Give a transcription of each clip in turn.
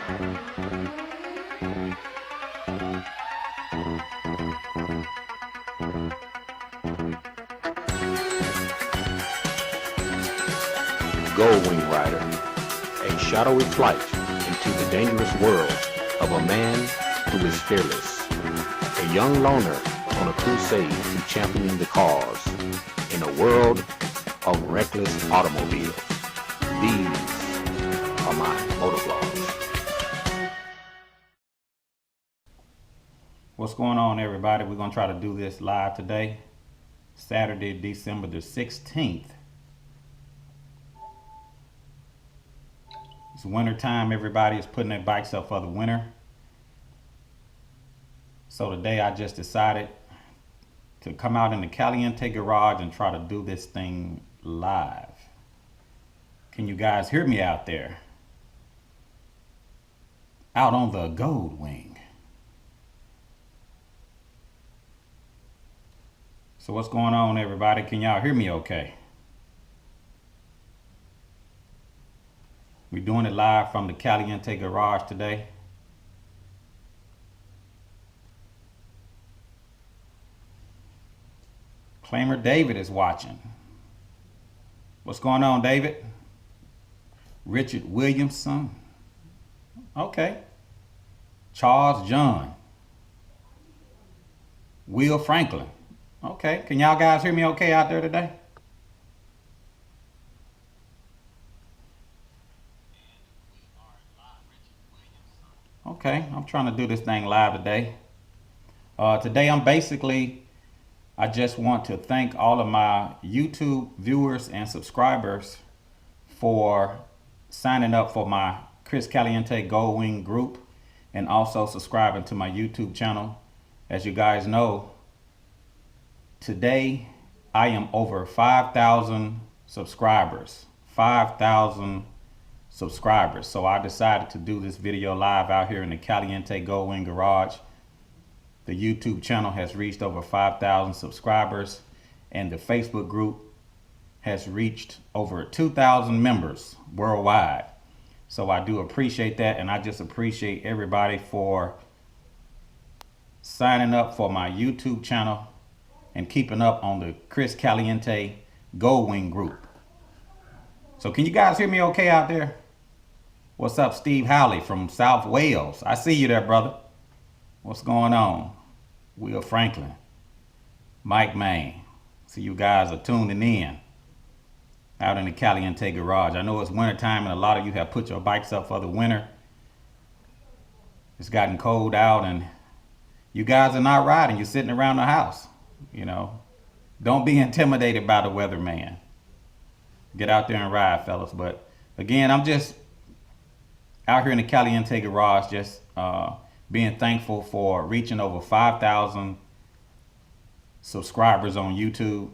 Goldwing Rider, a shadowy flight into the dangerous world of a man who is fearless, a young loner on a crusade to champion the cause in a world of reckless automobiles. These are my motovlogs. What's going on, everybody? We're going to try to do this live today, Saturday, December the 16th. It's winter time. Everybody is putting their bikes up for the winter. So today I just decided to come out in the Caliente garage and try to do this thing live. Can you guys hear me out there? Out on the Goldwing. So what's going on, everybody? Can y'all hear me okay? We're doing it live from the Caliente garage today. Claimer David is watching. What's going on, David? Richard Williamson. Okay. Charles John. Will Franklin. Okay. Can y'all guys hear me okay out there today? Okay, I'm trying to do this thing live today. Today I just want to thank all of my YouTube viewers and subscribers for signing up for my Chris Caliente Goldwing group and also subscribing to my YouTube channel. As you guys know, today I am over 5,000 subscribers. 5,000 subscribers. So I decided to do this video live out here in the Caliente Goldwing garage. The YouTube channel has reached over 5,000 subscribers and the Facebook group has reached over 2,000 members worldwide. So I do appreciate that, and I just appreciate everybody for signing up for my YouTube channel and keeping up on the Chris Caliente Goldwing group. So can you guys hear me okay out there? What's up, Steve Howley from South Wales? I see you there, brother. What's going on? Will Franklin, Mike Main. See, you guys are tuning in out in the Caliente garage. I know it's winter time and a lot of you have put your bikes up for the winter. It's gotten cold out and you guys are not riding. You're sitting around the house. You know, don't be intimidated by the weather, man. Get out there and ride, fellas. But again, I'm just out here in the Caliente garage, just being thankful for reaching over 5,000 subscribers on YouTube.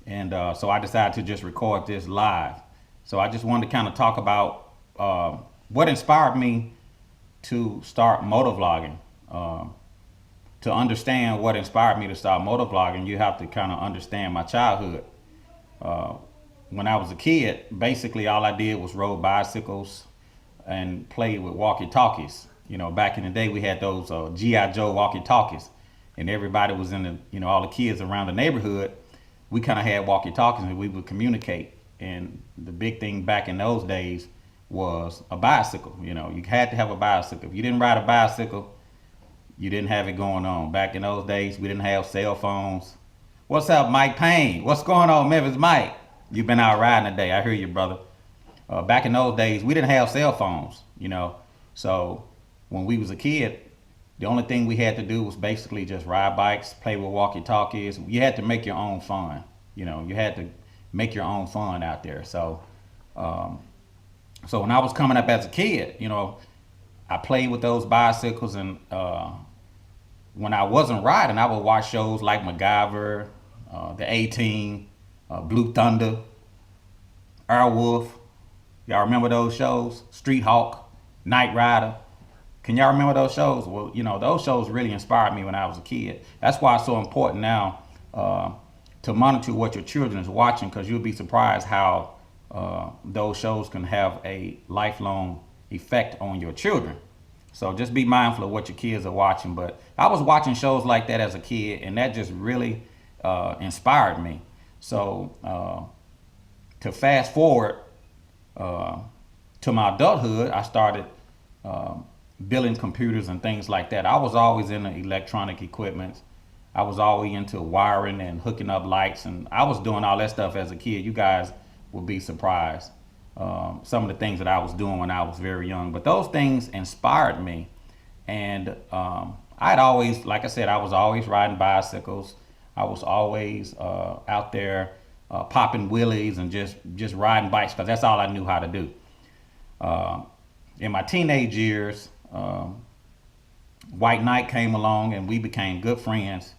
And so I decided to just record this live. So I just wanted to kind of talk about what inspired me to start motovlogging. To understand what inspired me to start motovlogging, you have to kind of understand my childhood. When I was a kid, basically all I did was rode bicycles and played with walkie-talkies. You know, back in the day, we had those G.I. Joe walkie-talkies, and everybody was in the, you know, all the kids around the neighborhood, we kind of had walkie-talkies and we would communicate. And the big thing back in those days was a bicycle. You know, you had to have a bicycle. If you didn't ride a bicycle, you didn't have it going on. Back in those days, we didn't have cell phones. What's up, Mike Payne? What's going on, Memphis Mike? You've been out riding today. I hear you, brother. Back in those days, we didn't have cell phones, you know. So when we was a kid, the only thing we had to do was basically just ride bikes, play with walkie-talkies. You had to make your own fun. You know, you had to make your own fun out there. So, so when I was coming up as a kid, you know, I played with those bicycles, and when I wasn't riding, I would watch shows like MacGyver, the A-Team, Blue Thunder, Airwolf. Y'all remember those shows? Street Hawk, Knight Rider. Can y'all remember those shows? Well, you know, those shows really inspired me when I was a kid. That's why it's so important now to monitor what your children is watching, because you'll be surprised how those shows can have a lifelong effect on your children. So just be mindful of what your kids are watching. But I was watching shows like that as a kid, and that just really inspired me. So to fast forward to my adulthood, I started building computers and things like that. I was always into electronic equipment. I was always into wiring and hooking up lights, and I was doing all that stuff as a kid. You guys will be surprised. Some of the things that I was doing when I was very young, but those things inspired me. And I'd always, like I said, I was always riding bicycles. I was always out there popping wheelies and just riding bikes, because that's all I knew how to do. In my teenage years, White Knight came along and we became good friends.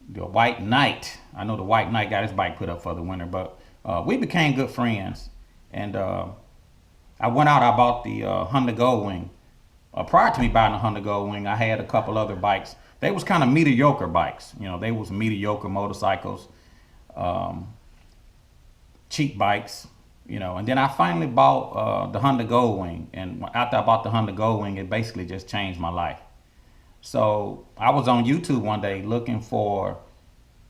The White Knight, I know the White Knight got his bike put up for the winter, but we became good friends. And I went out, I bought the Honda Goldwing. Prior to me buying the Honda Goldwing, I had a couple other bikes. They was kind of mediocre bikes. You know, they was mediocre motorcycles, cheap bikes, you know. And then I finally bought the Honda Goldwing. And after I bought the Honda Goldwing, it basically just changed my life. So I was on YouTube one day looking for,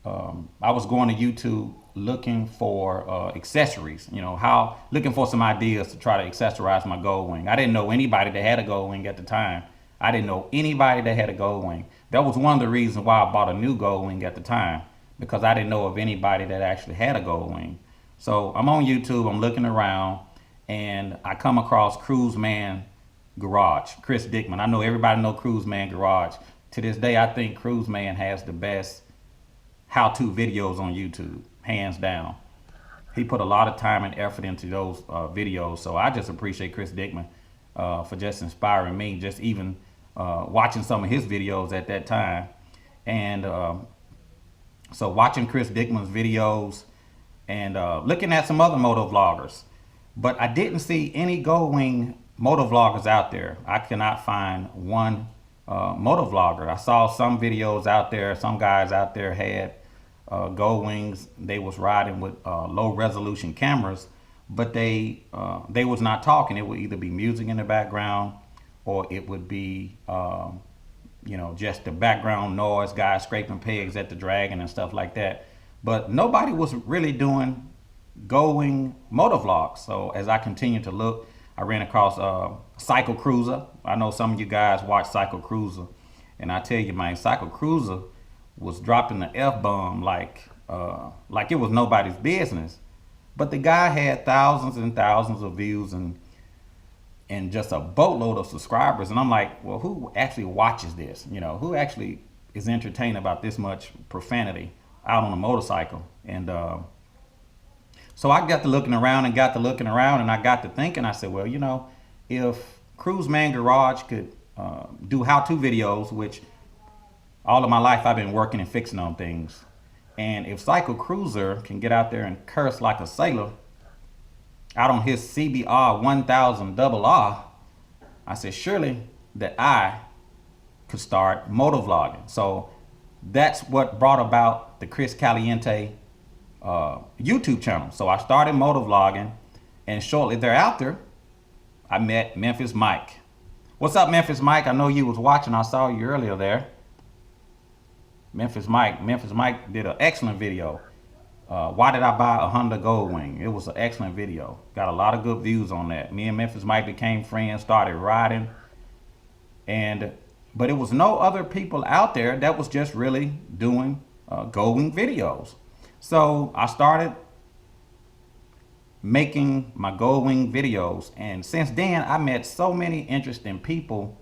I was going to YouTube looking for accessories, you know, looking for some ideas to try to accessorize my Goldwing. I didn't know anybody that had a Goldwing at the time. I didn't know anybody that had a Goldwing. That was one of the reasons why I bought a new Goldwing at the time, because I didn't know of anybody that actually had a Goldwing. So I'm on YouTube, I'm looking around, and I come across Cruise Man Garage, Chris Dickman. I know everybody know Cruise Man Garage. To this day, I think Cruise Man has the best how-to videos on YouTube, hands down. He put a lot of time and effort into those videos. So I just appreciate Chris Dickman for just inspiring me, just even watching some of his videos at that time. And so watching Chris Dickman's videos and looking at some other motovloggers. But I didn't see any Goldwing motovloggers out there. I cannot find one motovlogger. I saw some videos out there, some guys out there had Goldwings. They was riding with low resolution cameras, but they was not talking. It would either be music in the background, or it would be you know, just the background noise, guys scraping pegs at the dragon and stuff like that. But nobody was really doing Goldwing motovlogs. So as I continued to look, I ran across Cycle Cruiser. I know some of you guys watch Cycle Cruiser, and I tell you, man, Cycle Cruiser was dropping the F-bomb like it was nobody's business. But the guy had thousands and thousands of views and just a boatload of subscribers. And I'm like, well, who actually watches this? You know, who actually is entertained about this much profanity out on a motorcycle? And so I got to looking around and I got to thinking, I said, well, you know, if Cruise Man Garage could do how-to videos, which all of my life I've been working and fixing on things, and if Cycle Cruiser can get out there and curse like a sailor out on his CBR 1000 RR, I said, surely that I could start motovlogging. So that's what brought about the Chris Caliente YouTube channel. So I started motovlogging, and shortly thereafter, I met Memphis Mike. What's up, Memphis Mike? I know you was watching. I saw you earlier there. Memphis Mike did an excellent video. Why did I buy a Honda Goldwing? It was an excellent video. Got a lot of good views on that. Me and Memphis Mike became friends, started riding, but it was no other people out there that was just really doing Goldwing videos. So I started making my Goldwing videos, and since then I met so many interesting people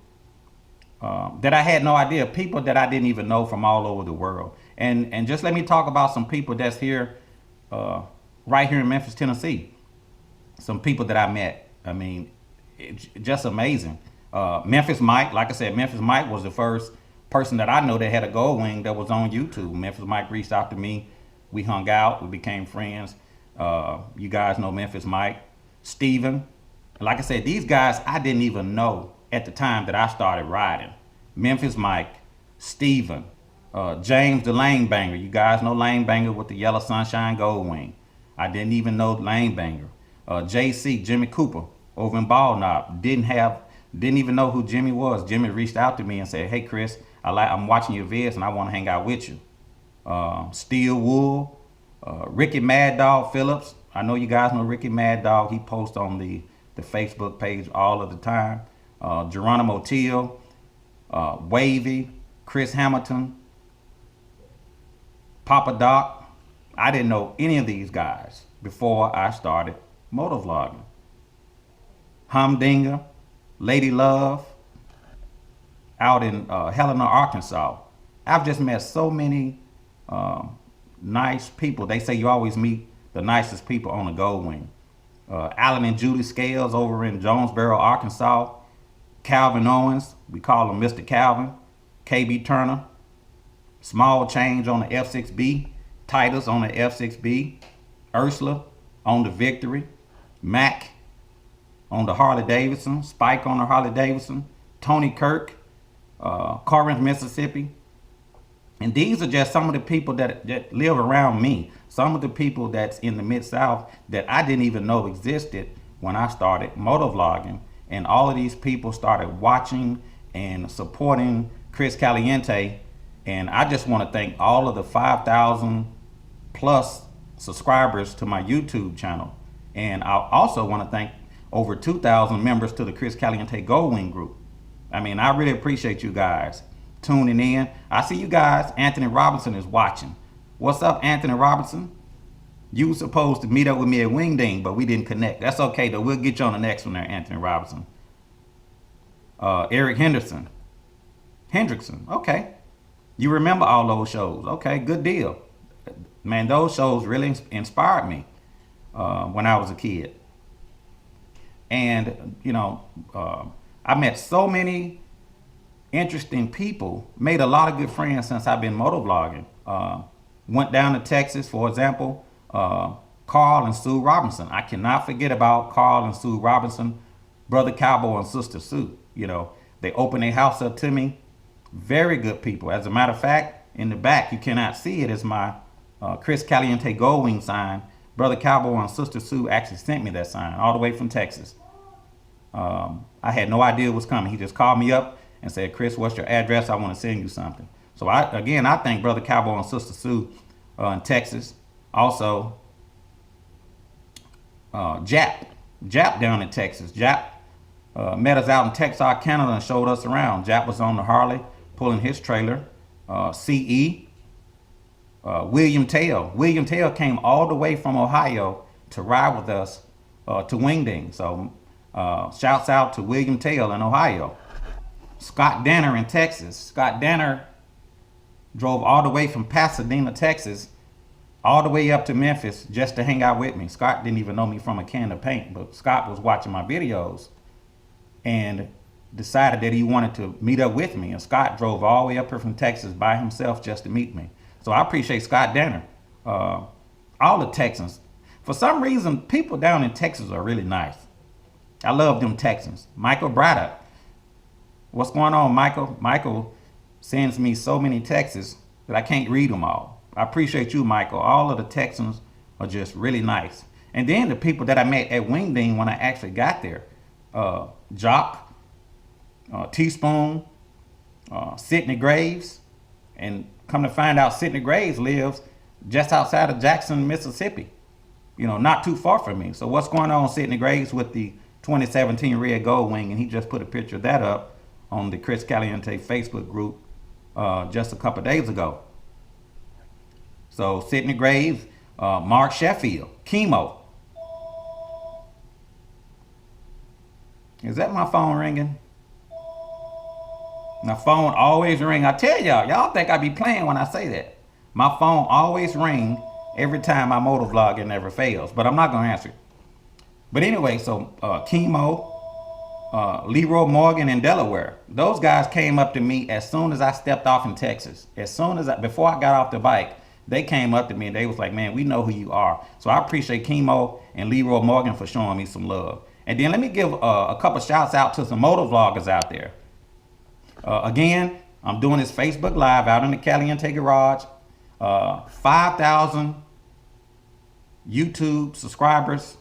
that I had no idea, people that I didn't even know from all over the world. And just let me talk about some people that's here, right here in Memphis, Tennessee. Some people that I met. I mean, it's just amazing. Memphis Mike, like I said, Memphis Mike was the first person that I know that had a Goldwing that was on YouTube. Memphis Mike reached out to me. We hung out. We became friends. You guys know Memphis Mike. Steven. Like I said, these guys I didn't even know at the time that I started riding. Memphis Mike, Steven, James the Lane Banger. You guys know Lane Banger with the Yellow Sunshine Goldwing. I didn't even know Lane Banger. JC, Jimmy Cooper. over in Ball Knob. Didn't even know who Jimmy was. Jimmy reached out to me and said, "Hey Chris, I'm watching your vids and I want to hang out with you." Steel Wool, Ricky Mad Dog Phillips. I know you guys know Ricky Mad Dog. He posts on the Facebook page all of the time. Geronimo Teal, Wavy, Chris Hamilton, Papa Doc. I didn't know any of these guys before I started motovlogging. Humdinger, Lady Love, out in Helena, Arkansas. I've just met so many nice people. They say you always meet the nicest people on the Gold Wing. Alan and Judy Scales over in Jonesboro, Arkansas. Calvin Owens, we call him Mr. Calvin. KB Turner. Small Change on the F6B. Titus on the F6B. Ursula on the Victory. Mac on the Harley Davidson. Spike on the Harley Davidson. Tony Kirk. Corinth, Mississippi. And these are just some of the people that live around me. Some of the people that's in the Mid-South that I didn't even know existed when I started motovlogging. And all of these people started watching and supporting Chris Caliente. And I just want to thank all of the 5,000 plus subscribers to my YouTube channel. And I also want to thank over 2,000 members to the Chris Caliente Gold Wing group. I mean, I really appreciate you guys tuning in. I see you guys. Anthony Robinson is watching. What's up, Anthony Robinson? You were supposed to meet up with me at Wingding, but we didn't connect. That's okay, though. We'll get you on the next one there, Anthony Robinson. Eric Hendrickson. Okay. You remember all those shows. Okay, good deal. Man, those shows really inspired me when I was a kid. And, you know, I met so many interesting people, made a lot of good friends since I've been motovlogging. Went down to Texas, for example, Carl and Sue Robinson. I cannot forget about Carl and Sue Robinson, Brother Cowboy and Sister Sue. You know, they opened their house up to me. Very good people. As a matter of fact, in the back, you cannot see it, is my Chris Caliente Gold Wing sign. Brother Cowboy and Sister Sue actually sent me that sign all the way from Texas. I had no idea what was coming. He just called me up and said, "Chris, what's your address? I want to send you something." So I thank Brother Cowboy and Sister Sue in Texas. Also, Jap down in Texas. Jap met us out in Texarkana, Canada, and showed us around. Jap was on the Harley pulling his trailer. CE. William Tail. William Tail came all the way from Ohio to ride with us to Wingding. So shouts out to William Tail in Ohio. Scott Danner in Texas. Scott Danner drove all the way from Pasadena, Texas, all the way up to Memphis just to hang out with me. Scott didn't even know me from a can of paint, but Scott was watching my videos and decided that he wanted to meet up with me. And Scott drove all the way up here from Texas by himself just to meet me. So I appreciate Scott Danner. All the Texans. For some reason, people down in Texas are really nice. I love them Texans. Michael Braddock. What's going on, Michael? Michael sends me so many texts that I can't read them all. I appreciate you, Michael. All of the Texans are just really nice. And then the people that I met at Wingding when I actually got there. Jock, Teaspoon, Sidney Graves. And come to find out, Sidney Graves lives just outside of Jackson, Mississippi. You know, not too far from me. So what's going on, Sidney Graves, with the 2017 Red Gold Wing? And he just put a picture of that up on the Chris Caliente Facebook group just a couple days ago. So Sidney Graves, Mark Sheffield, Chemo. Is that my phone ringing? My phone always ring. I tell y'all think I be playing when I say that. My phone always ring every time I motovlog. It never fails, but I'm not gonna answer it. But anyway, so Chemo, Leroy Morgan in Delaware. Those guys came up to me as soon as I stepped off in Texas. Before I got off the bike, they came up to me and they was like, "Man, we know who you are." So I appreciate Chemo and Leroy Morgan for showing me some love. And then let me give a couple shouts out to some motovloggers out there. Again, I'm doing this Facebook Live out in the Caliente garage. 5,000 YouTube subscribers,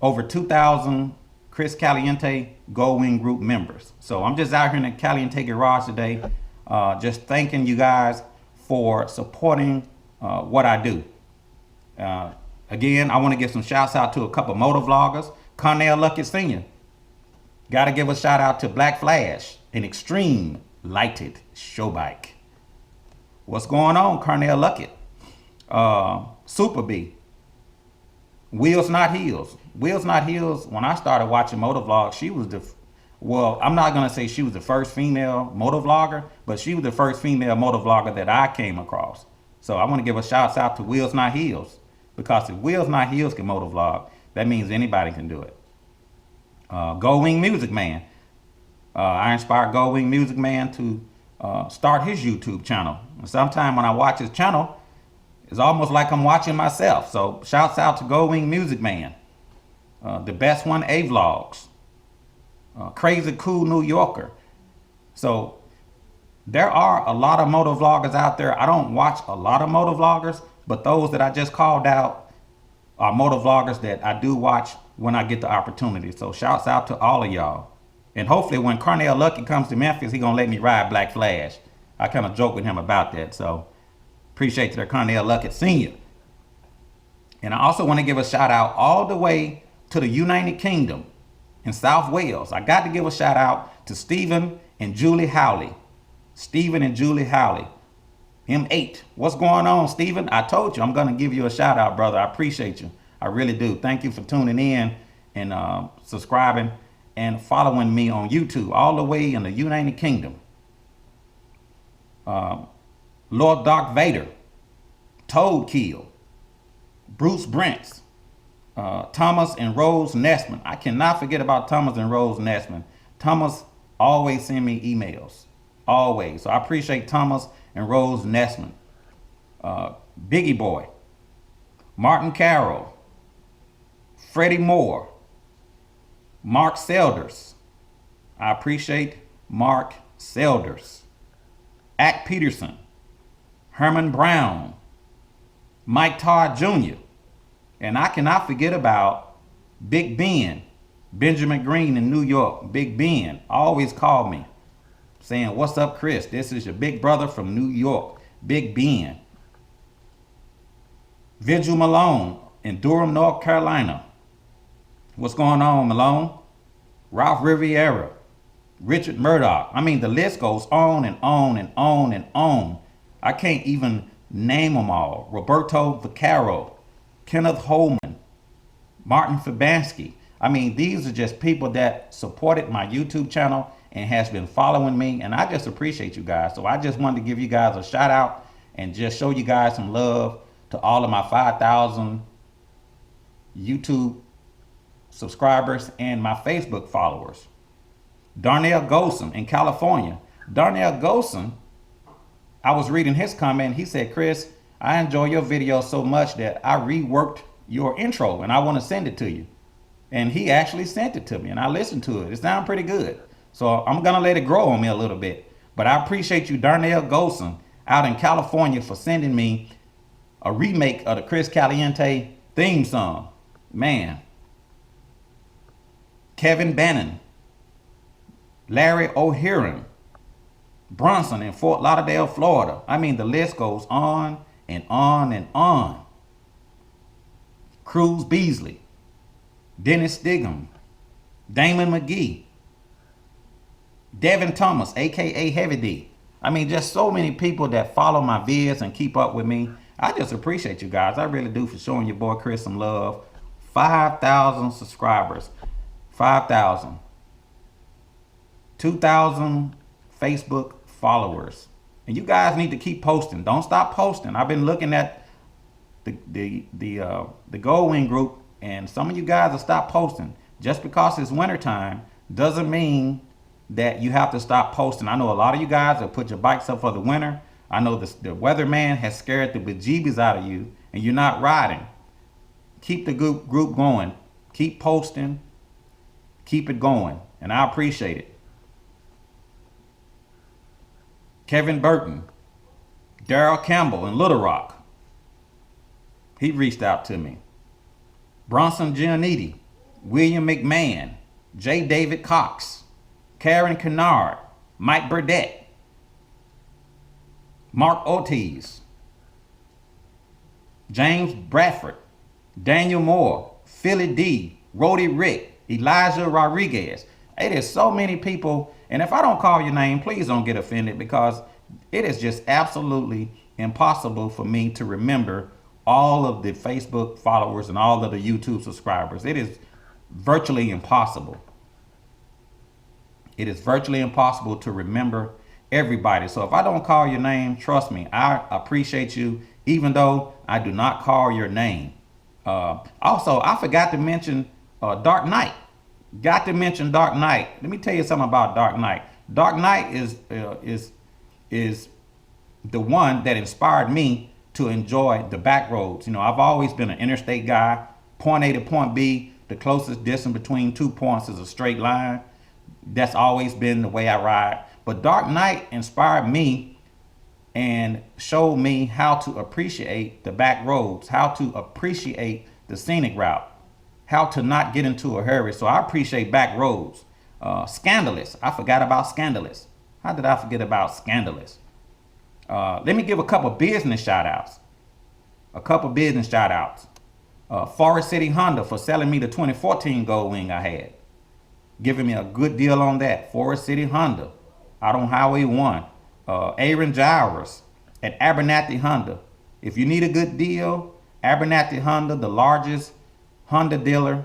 over 2,000 Chris Caliente Goldwing Group members. So I'm just out here in the Caliente garage today, just thanking you guys for supporting what I do. Again, I want to give some shouts out to a couple motovloggers. Cornell Luckett Sr. Got to give a shout out to Black Flash, an extreme lighted show bike. What's going on, Cornell Luckett? Super B. Wheels Not Heels. Wheels Not Heels, when I started watching motovlogs, she was well, I'm not going to say she was the first female motovlogger, but she was the first female motovlogger that I came across. So I want to give a shout out to Wheels Not Heels, because if Wheels Not Heels can motovlog, that means anybody can do it. Goldwing Music Man. I inspired Goldwing Music Man to start his YouTube channel. And sometime when I watch his channel, it's almost like I'm watching myself. So shouts out to Goldwing Music Man. The Best One A-Vlogs. Crazy Cool New Yorker. So there are a lot of motovloggers out there. I don't watch a lot of motovloggers, but those that I just called out are motovloggers that I do watch when I get the opportunity. So shouts out to all of y'all. And hopefully when Cornell Luckett comes to Memphis, he gonna let me ride Black Flash. I kind of joke with him about that. So appreciate to Cornell Luckett Sr. And I also want to give a shout out all the way to the United Kingdom in South Wales. I got to give a shout out to Stephen and Julie Howley. Stephen and Julie Howley. M8. What's going on, Stephen? I told you I'm going to give you a shout out, brother. I appreciate you. I really do. Thank you for tuning in and subscribing and following me on YouTube all the way in the United Kingdom. Lord Darth Vader, Toadkill, Bruce Brents, Thomas and Rose Nessman. I cannot forget about Thomas and Rose Nessman. Thomas always send me emails, always. So I appreciate Thomas and Rose Nessman. Biggie Boy, Martin Carroll, Freddie Moore, Mark Selders. I appreciate Mark Selders. Ack Peterson, Herman Brown, Mike Todd Jr., and I cannot forget about Big Ben, Benjamin Green in New York. Big Ben always called me saying, "What's up, Chris? This is your big brother from New York, Big Ben." Vigil Malone in Durham, North Carolina. What's going on, Malone? Ralph Riviera, Richard Murdoch. I mean, the list goes on and on and on and on. I can't even name them all. Roberto Vaccaro, Kenneth Holman, Martin Fabansky. I mean, these are just people that supported my YouTube channel and has been following me, and I just appreciate you guys. So I just wanted to give you guys a shout out and just show you guys some love to all of my 5,000 YouTube subscribers and my Facebook followers. Darnell Golson in California. Darnell Golson, I was reading his comment. He said, "Chris, I enjoy your video so much that I reworked your intro and I want to send it to you." And he actually sent it to me and I listened to it. It sounded pretty good. So I'm going to let it grow on me a little bit. But I appreciate you, Darnell Golson, out in California, for sending me a remake of the Chris Caliente theme song. Man. Kevin Bannon, Larry O'Hearn, Bronson in Fort Lauderdale, Florida. I mean, the list goes on and on and on. Cruz Beasley, Dennis Stigum, Damon McGee, Devin Thomas, aka Heavy D. I mean, just so many people that follow my vids and keep up with me. I just appreciate you guys. I really do, for showing your boy Chris some love. 5,000 subscribers. 5,000. 2,000 Facebook followers. And you guys need to keep posting. Don't stop posting. I've been looking at the Goldwing group, and some of you guys will stop posting. Just because it's wintertime doesn't mean that you have to stop posting. I know a lot of you guys have put your bikes up for the winter. I know the weatherman has scared the bejeebies out of you and you're not riding. Keep the group going. Keep posting. Keep it going. And I appreciate it. Kevin Burton, Daryl Campbell in Little Rock. He reached out to me. Bronson Giannitti, William McMahon, J. David Cox, Karen Kennard, Mike Burdett, Mark Ortiz, James Bradford, Daniel Moore, Philly D, Rhodey Rick, Elijah Rodriguez. It is so many people, and if I don't call your name, please don't get offended, because it is just absolutely impossible for me to remember all of the Facebook followers and all of the YouTube subscribers. It is virtually impossible. It is virtually impossible to remember everybody. So if I don't call your name, trust me, I appreciate you, even though I do not call your name. Also, I forgot to mention Dark Knight. Got to mention Dark Knight. Let me tell you something about Dark Knight. Dark Knight is the one that inspired me to enjoy the back roads. You know, I've always been an interstate guy. Point A to point B, the closest distance between 2 points is a straight line. That's always been the way I ride. But Dark Knight inspired me and showed me how to appreciate the back roads, how to appreciate the scenic route, how to not get into a hurry. So I appreciate back roads. Scandalous. I forgot about Scandalous. How did I forget about Scandalous? Let me give a couple business shout outs. Forest City Honda for selling me the 2014 Gold Wing I had. Giving me a good deal on that. Forest City Honda out on Highway 1. Aaron Gyrus at Abernathy Honda. If you need a good deal, Abernathy Honda, the largest Honda dealer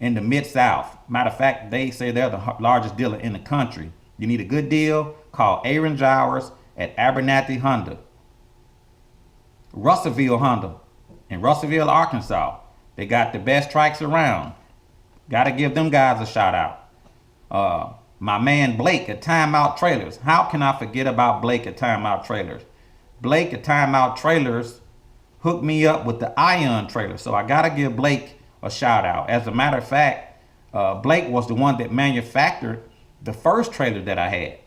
in the Mid-South. Matter of fact, they say they're the largest dealer in the country. You need a good deal, call Aaron Gyrus at Abernathy Honda. Russellville Honda in Russellville, Arkansas. They got the best trikes around. Got to give them guys a shout out. My man Blake at Time Out Trailers. How can I forget about Blake at Time Out Trailers? Blake at Time Out Trailers hooked me up with the Ion trailer. So I got to give Blake a shout out. As a matter of fact, Blake was the one that manufactured the first trailer that I had.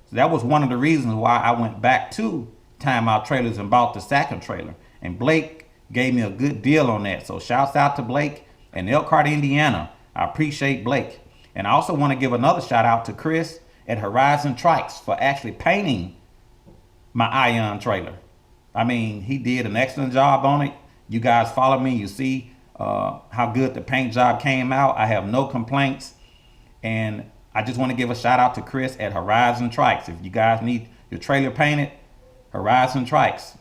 So that was one of the reasons why I went back to Time Out Trailers and bought the second trailer. And Blake gave me a good deal on that. So shouts out to Blake in Elkhart, Indiana. I appreciate Blake. And I also want to give another shout out to Chris at Horizon Trikes for actually painting my Ion trailer. I mean, he did an excellent job on it. You guys follow me, you see how good the paint job came out. I have no complaints. And I just want to give a shout out to Chris at Horizon Trikes. If you guys need your trailer painted, Horizon Trikes.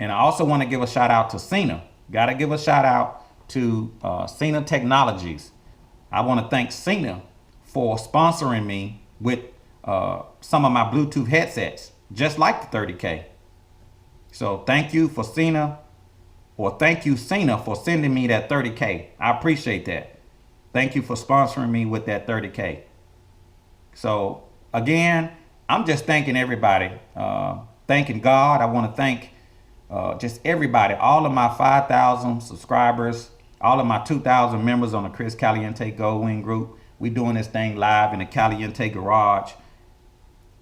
And I also want to give a shout out to Cena. Got to give a shout out to Cena Technologies. I want to thank Cena for sponsoring me with some of my Bluetooth headsets, just like the 30K. So thank you for Cena, or thank you Cena for sending me that 30K. I appreciate that. Thank you for sponsoring me with that 30K. So again, I'm just thanking everybody, thanking God. I want to thank just everybody, all of my 5,000 subscribers, all of my 2,000 members on the Chris Caliente Gold Wing group. We doing this thing live in the Caliente garage.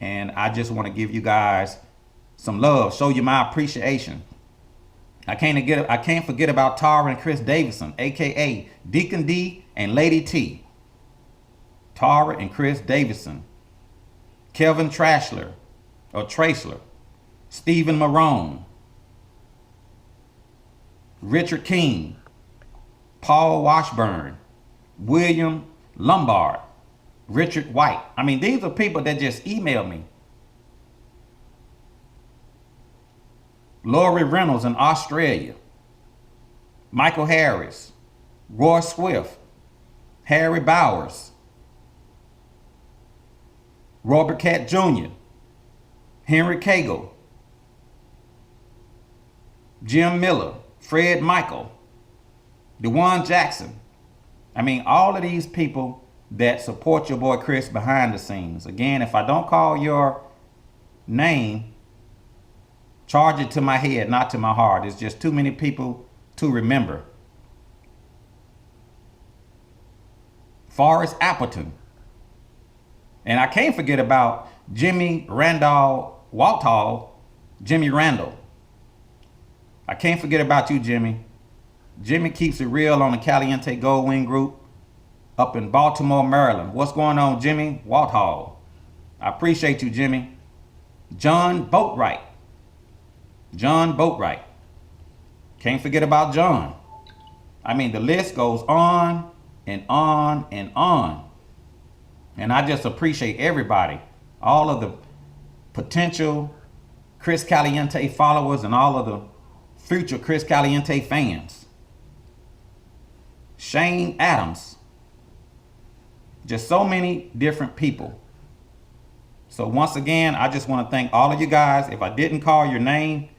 And I just want to give you guys some love, show you my appreciation. I can't forget about Tara and Chris Davidson, aka Deacon D and Lady T. Tara and Chris Davidson. Kelvin Trashler, or Tracler. Stephen Marone. Richard King. Paul Washburn. William Lombard. Richard White. I mean, these are people that just emailed me. Laurie Reynolds in Australia. Michael Harris. Roy Swift. Harry Bowers. Robert Cat Jr. Henry Cagle. Jim Miller. Fred Michael. DeJuan Jackson. I mean, all of these people that support your boy Chris behind the scenes. Again, if I don't call your name, charge it to my head, not to my heart. It's just too many people to remember. Forrest Appleton. And I can't forget about Jimmy Randall Walthall, Jimmy Randall. I can't forget about you, Jimmy. Jimmy keeps it real on the Caliente Gold Wing group. up in Baltimore, Maryland. What's going on, Jimmy Walthall? I appreciate you, Jimmy. John Boatwright. John Boatwright. Can't forget about John. I mean, the list goes on and on and on. And I just appreciate everybody, all of the potential Chris Caliente followers and all of the future Chris Caliente fans. Shane Adams. Just so many different people. So once again, I just want to thank all of you guys. If I didn't call your name,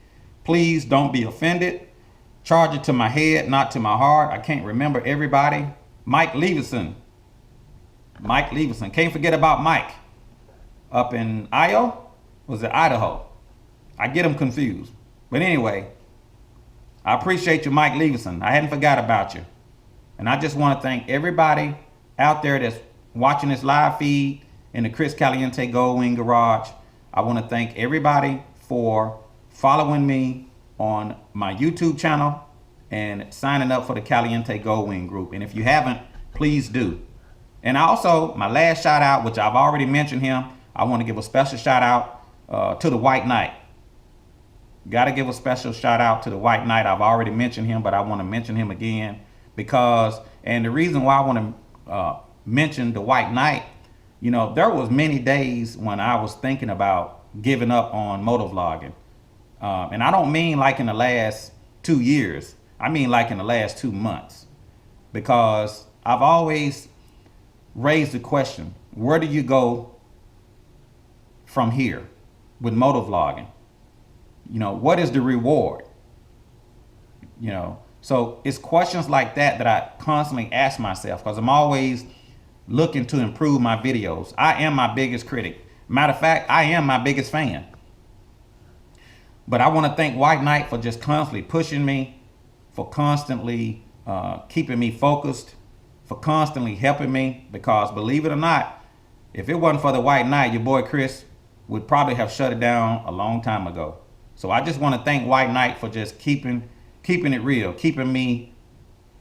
please don't be offended. Charge it to my head, not to my heart. I can't remember everybody. Mike Leveson. Mike Leveson. Can't forget about Mike. Up in Iowa? Was it Idaho? I get them confused. But anyway, I appreciate you, Mike Leveson. I hadn't forgot about you. And I just want to thank everybody out there that's watching this live feed in the Chris Caliente Gold Wing Garage. I want to thank everybody for following me on my YouTube channel and signing up for the Caliente Gold Wing group. And if you haven't, please do. And also, my last shout out, which I've already mentioned him, I want to give a special shout out to the White Knight. Got to give a special shout out to the White Knight. I've already mentioned him, but I want to mention him again because, and the reason why I want to mention the White Knight, you know, there was many days when I was thinking about giving up on motovlogging. And I don't mean like in the last 2 years. I mean like in the last 2 months. Because I've always raised the question, where do you go from here with motovlogging? You know, what is the reward? You know, so it's questions like that that I constantly ask myself because I'm always looking to improve my videos. I am my biggest critic. Matter of fact, I am my biggest fan. But I want to thank White Knight for just constantly pushing me, for constantly keeping me focused, for constantly helping me. Because believe it or not, if it wasn't for the White Knight, your boy Chris would probably have shut it down a long time ago. So I just want to thank White Knight for just keeping it real, keeping me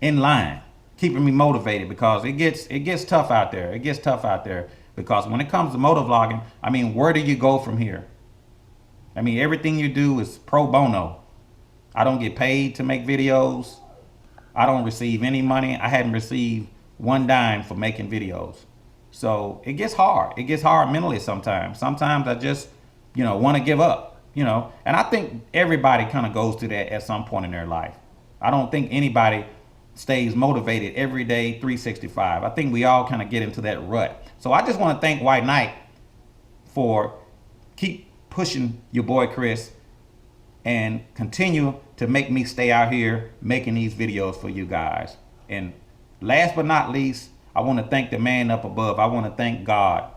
in line, keeping me motivated because it gets tough out there. It gets tough out there because when it comes to motovlogging, I mean, where do you go from here? I mean, everything you do is pro bono. I don't get paid to make videos. I don't receive any money. I hadn't received one dime for making videos. So it gets hard. It gets hard mentally sometimes. Sometimes I just, want to give up, And I think everybody kind of goes through that at some point in their life. I don't think anybody stays motivated every day, 365. I think we all kind of get into that rut. So I just want to thank White Knight for keep pushing your boy Chris and continue to make me stay out here making these videos for you guys. And last but not least, I want to thank the man up above. I want to thank God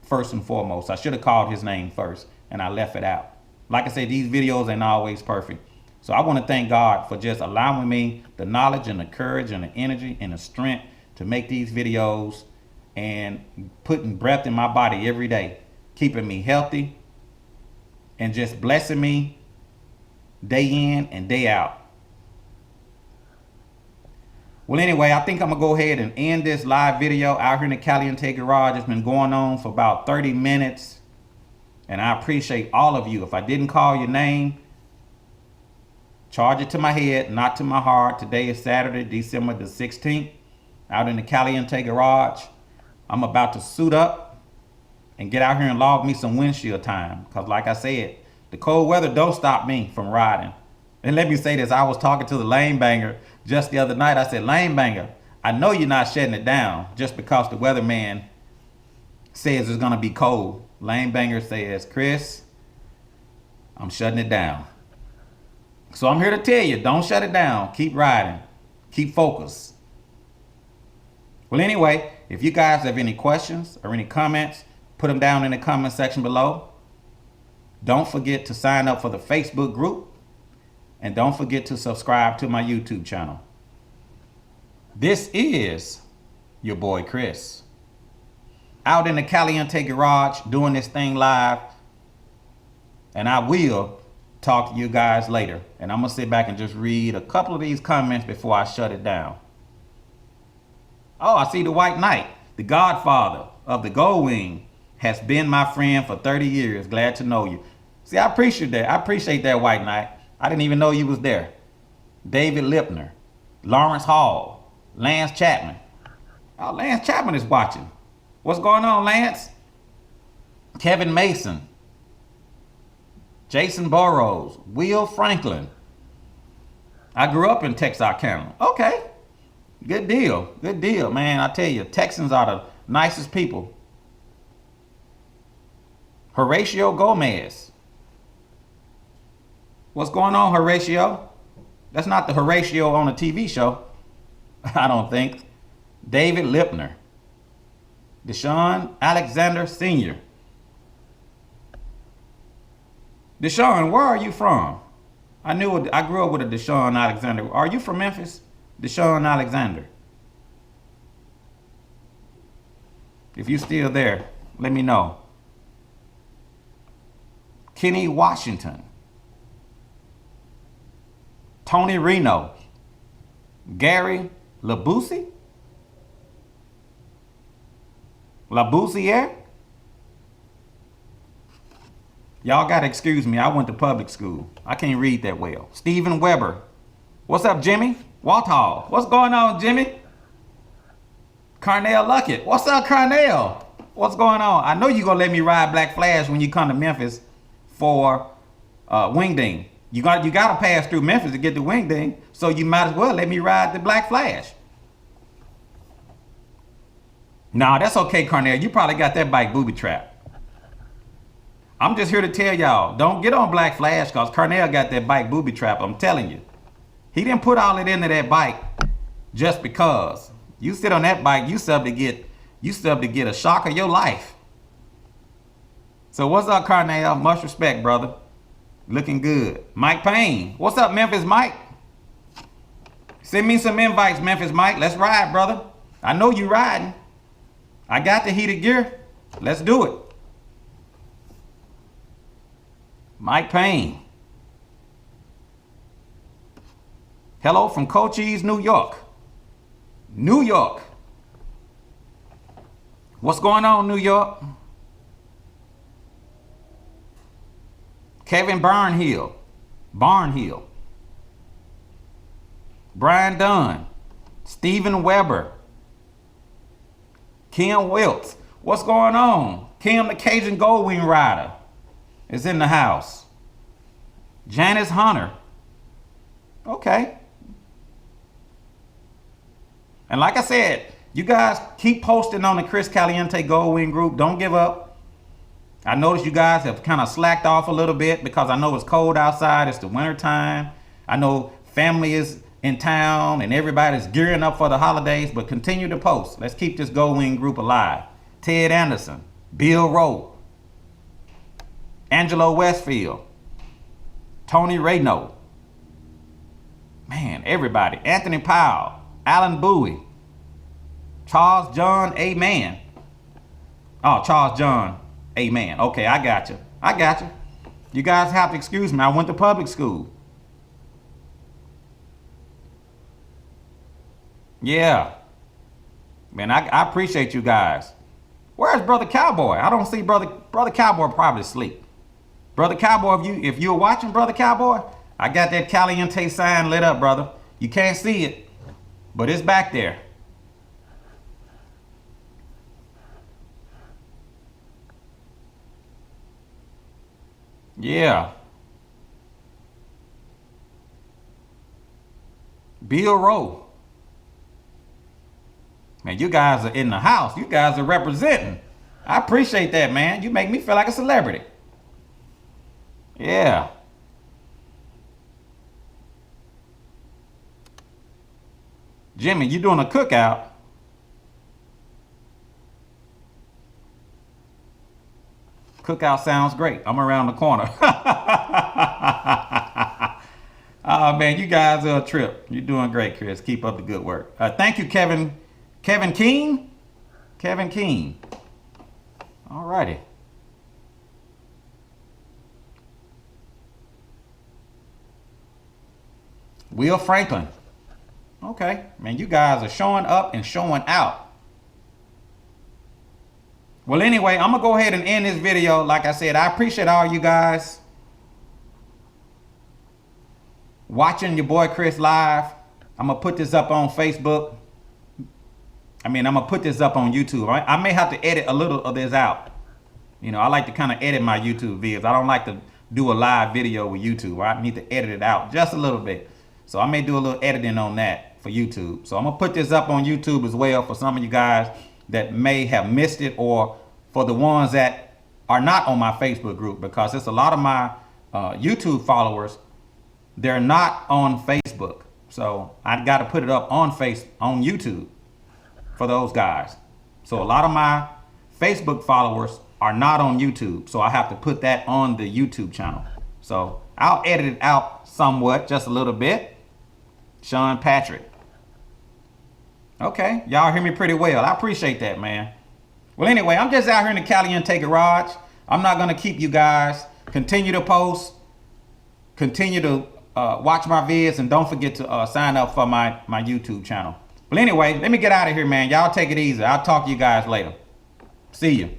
first and foremost. I should have called his name first and I left it out. Like I said, these videos ain't always perfect. So I want to thank God for just allowing me the knowledge and the courage and the energy and the strength to make these videos and putting breath in my body every day, keeping me healthy and just blessing me day in and day out. Well, anyway, I think I'm gonna go ahead and end this live video out here in the Caliente Garage. It's been going on for about 30 minutes. And I appreciate all of you. If I didn't call your name, charge it to my head, not to my heart. Today is Saturday, December the 16th, out in the Caliente Garage. I'm about to suit up and get out here and log me some windshield time. Because like I said, the cold weather don't stop me from riding. And let me say this, I was talking to the lane banger just the other night. I said, lane banger, I know you're not shutting it down just because the weatherman says it's gonna be cold. Lane banger says, Chris, I'm shutting it down. So I'm here to tell you, don't shut it down. Keep riding. Keep focused. Well, anyway, if you guys have any questions or any comments, put them down in the comment section below. Don't forget to sign up for the Facebook group. And don't forget to subscribe to my YouTube channel. This is your boy Chris, out in the Caliente Garage doing this thing live. And I will talk to you guys later. And I'm going to sit back and just read a couple of these comments before I shut it down. Oh, I see the White Knight, the godfather of the Gold Wing, has been my friend for 30 years. Glad to know you. See, I appreciate that. I appreciate that, White Knight. I didn't even know you was there. David Lipner, Lawrence Hall, Lance Chapman. Oh, Lance Chapman is watching. What's going on, Lance? Kevin Mason, Jason Burrows, Will Franklin. I grew up in Texarkana. Okay. Good deal. Good deal, man. I tell you, Texans are the nicest people. Horatio Gomez. What's going on, Horatio? That's not the Horatio on a TV show. I don't think. David Lipner. Deshaun Alexander Sr. Deshaun, where are you from? I grew up with a Deshaun Alexander. Are you from Memphis? Deshaun Alexander. If you're still there, let me know. Kenny Washington. Tony Reno. Gary Labussiere? Labussiere? Y'all gotta excuse me. I went to public school. I can't read that well. Stephen Weber. What's up, Jimmy? Walthall. What's going on, Jimmy? Carnell Luckett. What's up, Carnell? What's going on? I know you're gonna let me ride Black Flash when you come to Memphis for Wingding. You gotta pass through Memphis to get to Wingding, so you might as well let me ride the Black Flash. Nah, that's okay, Carnell. You probably got that bike booby trapped. I'm just here to tell y'all, don't get on Black Flash because Carnell got that bike booby trap. I'm telling you. He didn't put all it into that bike just because. You sit on that bike, you sub to get a shock of your life. So what's up, Carnell? Much respect, brother. Looking good. Mike Payne. What's up, Memphis Mike? Send me some invites, Memphis Mike. Let's ride, brother. I know you riding. I got the heated gear. Let's do it. Mike Payne. Hello from Cochise, New York. New York. What's going on, New York? Kevin Barnhill. Brian Dunn. Stephen Weber. Kim Wiltz. What's going on? Kim the Cajun Goldwing Rider is in the house. Janice Hunter. Okay. And like I said, you guys keep posting on the Chris Caliente Goldwing group. Don't give up. I noticed you guys have kind of slacked off a little bit because I know it's cold outside. It's the winter time. I know family is in town and everybody's gearing up for the holidays, but continue to post. Let's keep this Goldwing group alive. Ted Anderson, Bill Rowe, Angelo Westfield, Tony Reno. Man, everybody. Anthony Powell, Alan Bowie, Charles John Amen. Oh, Charles John Amen. Okay, I got you. You guys have to excuse me. I went to public school. Yeah. Man, I appreciate you guys. Where's Brother Cowboy? I don't see Brother Cowboy probably asleep. Brother Cowboy, if you're watching, Brother Cowboy, I got that Caliente sign lit up, brother. You can't see it, but it's back there. Yeah. Bill Rowe. Man, you guys are in the house. You guys are representing. I appreciate that, man. You make me feel like a celebrity. Yeah. Jimmy, you doing a cookout? Cookout sounds great. I'm around the corner. Oh, man, you guys are a trip. You're doing great, Chris. Keep up the good work. Thank you, Kevin Keene. Kevin Keene. All righty. Will Franklin. Okay, man, you guys are showing up and showing out. Well, anyway, I'm gonna go ahead and end this video. Like I said, I appreciate all you guys watching your boy Chris live. I'm gonna put this up on Facebook. I'm gonna put this up on YouTube. I may have to edit a little of this out. You know, I like to kind of edit my YouTube videos. I don't like to do a live video with YouTube. I need to edit it out just a little bit. So I may do a little editing on that for YouTube. So I'm gonna put this up on YouTube as well for some of you guys that may have missed it, or for the ones that are not on my Facebook group, because it's a lot of my YouTube followers, they're not on Facebook. So I got to put it up on YouTube for those guys. So a lot of my Facebook followers are not on YouTube. So I have to put that on the YouTube channel. So I'll edit it out somewhat, just a little bit. Sean Patrick. Okay, y'all hear me pretty well. I appreciate that, man. Well, anyway, I'm just out here in the Caliente garage. I'm not gonna keep you guys. Continue to post. Continue to watch my vids, and don't forget to sign up for my YouTube channel. But anyway, let me get out of here, man. Y'all take it easy. I'll talk to you guys later. See you.